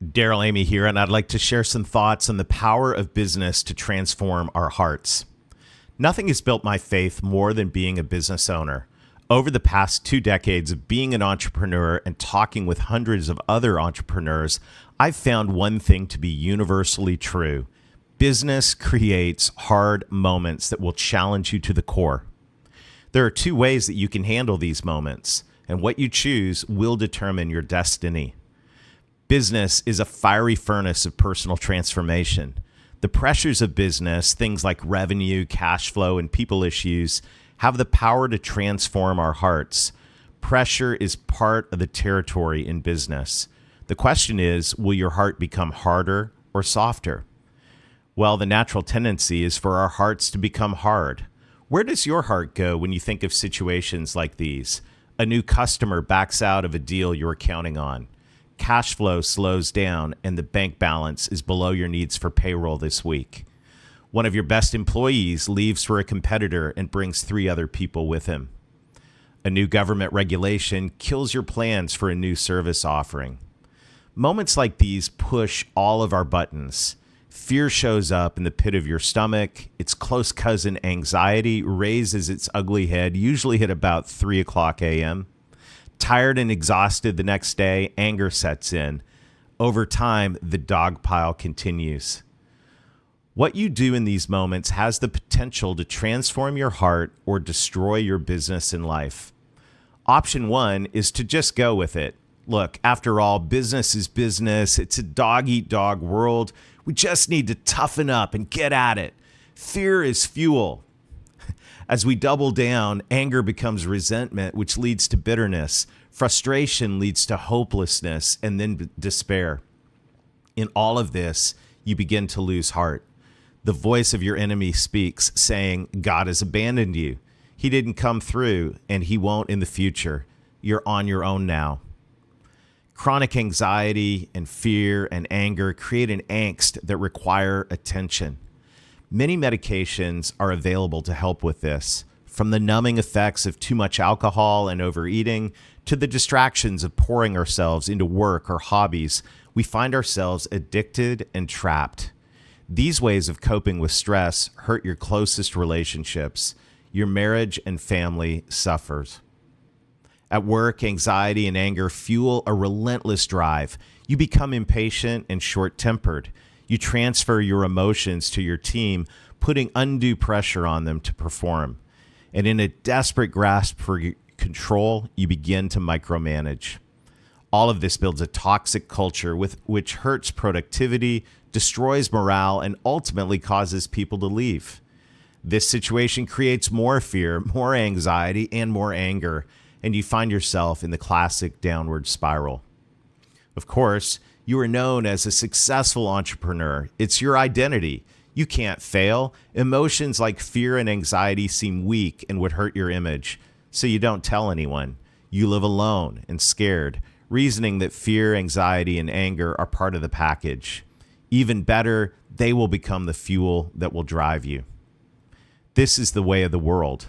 Daryl Amy here, and I'd like to share some thoughts on the power of business to transform our hearts. Nothing has built my faith more than being a business owner. Over the past 2 decades of being an entrepreneur and talking with hundreds of other entrepreneurs, I've found one thing to be universally true. Business creates hard moments that will challenge you to the core. There are 2 ways that you can handle these moments, and what you choose will determine your destiny. Business is a fiery furnace of personal transformation. The pressures of business, things like revenue, cash flow, and people issues, have the power to transform our hearts. Pressure is part of the territory in business. The question is, will your heart become harder or softer? Well, the natural tendency is for our hearts to become hard. Where does your heart go when you think of situations like these? A new customer backs out of a deal you were counting on. Cash flow slows down and the bank balance is below your needs for payroll this week. One of your best employees leaves for a competitor and brings 3 other people with him. A new government regulation kills your plans for a new service offering. Moments like these push all of our buttons. Fear shows up in the pit of your stomach. Its close cousin, anxiety, raises its ugly head, usually at about 3 o'clock a.m. Tired and exhausted the next day, anger sets in. Over time, the dog pile continues. What you do in these moments has the potential to transform your heart or destroy your business and life. Option 1 is to just go with it. Look, after all, business is business. It's a dog-eat-dog world. We just need to toughen up and get at it. Fear is fuel. As we double down, anger becomes resentment, which leads to bitterness. Frustration leads to hopelessness and then despair. In all of this, you begin to lose heart. The voice of your enemy speaks, saying, God has abandoned you. He didn't come through, and he won't in the future. You're on your own now. Chronic anxiety and fear and anger create an angst that require attention. Many medications are available to help with this, from the numbing effects of too much alcohol and overeating to the distractions of pouring ourselves into work or hobbies. We find ourselves addicted and trapped. These ways of coping with stress hurt your closest relationships. Your marriage and family suffers. At work, anxiety and anger fuel a relentless drive. You become impatient and short-tempered. You transfer your emotions to your team, putting undue pressure on them to perform. And in a desperate grasp for control, you begin to micromanage. All of this builds a toxic culture which hurts productivity, destroys morale, and ultimately causes people to leave. This situation creates more fear, more anxiety, and more anger, and you find yourself in the classic downward spiral. Of course, you are known as a successful entrepreneur. It's your identity. You can't fail. Emotions like fear and anxiety seem weak and would hurt your image, so you don't tell anyone. You live alone and scared, reasoning that fear, anxiety, and anger are part of the package. Even better, they will become the fuel that will drive you. This is the way of the world.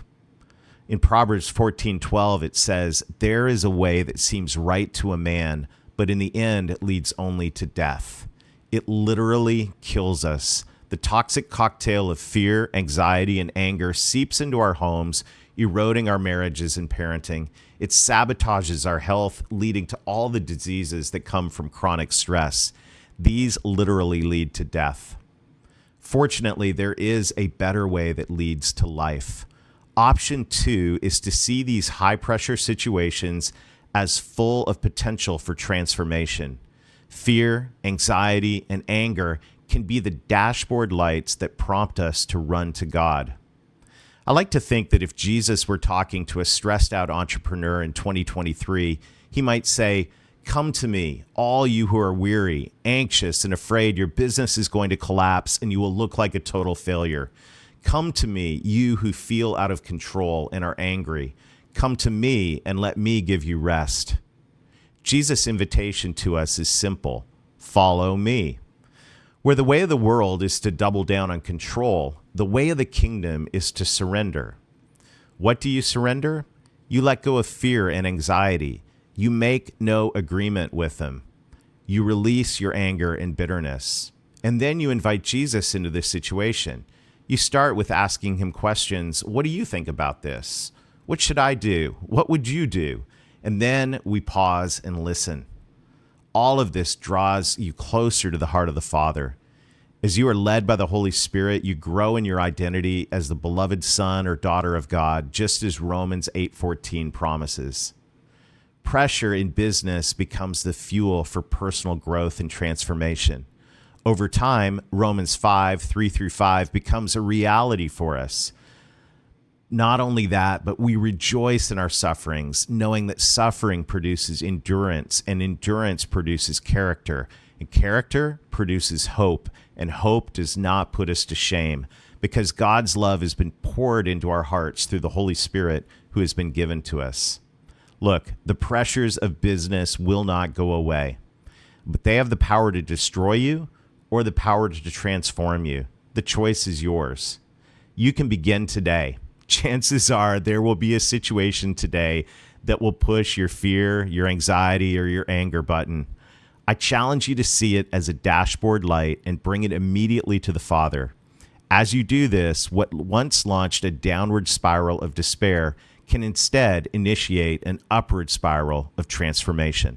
In Proverbs 14:12, it says, "There is a way that seems right to a man, but in the end it leads only to death." It literally kills us. The toxic cocktail of fear, anxiety, and anger seeps into our homes, eroding our marriages and parenting. It sabotages our health, leading to all the diseases that come from chronic stress. These literally lead to death. Fortunately, there is a better way that leads to life. Option 2 is to see these high-pressure situations as full of potential for transformation. Fear, anxiety, and anger can be the dashboard lights that prompt us to run to God. I like to think that if Jesus were talking to a stressed-out entrepreneur in 2023, he might say, "Come to me, all you who are weary, anxious, and afraid your business is going to collapse and you will look like a total failure. Come to me, you who feel out of control and are angry. Come to me and let me give you rest." Jesus' invitation to us is simple. Follow me. Where the way of the world is to double down on control, the way of the kingdom is to surrender. What do you surrender? You let go of fear and anxiety. You make no agreement with them. You release your anger and bitterness. And then you invite Jesus into this situation. You start with asking him questions. What do you think about this? What should I do? What would you do? And then we pause and listen. All of this draws you closer to the heart of the Father. As you are led by the Holy Spirit, you grow in your identity as the beloved son or daughter of God, just as Romans 8:14 promises. Pressure in business becomes the fuel for personal growth and transformation. Over time, Romans 5:3-5 becomes a reality for us. Not only that, but we rejoice in our sufferings, knowing that suffering produces endurance, and endurance produces character, and character produces hope, and hope does not put us to shame, because God's love has been poured into our hearts through the Holy Spirit who has been given to us. Look, the pressures of business will not go away, but they have the power to destroy you or the power to transform you. The choice is yours. You can begin today. Chances are there will be a situation today that will push your fear, your anxiety, or your anger button. I challenge you to see it as a dashboard light and bring it immediately to the Father. As you do this, what once launched a downward spiral of despair can instead initiate an upward spiral of transformation.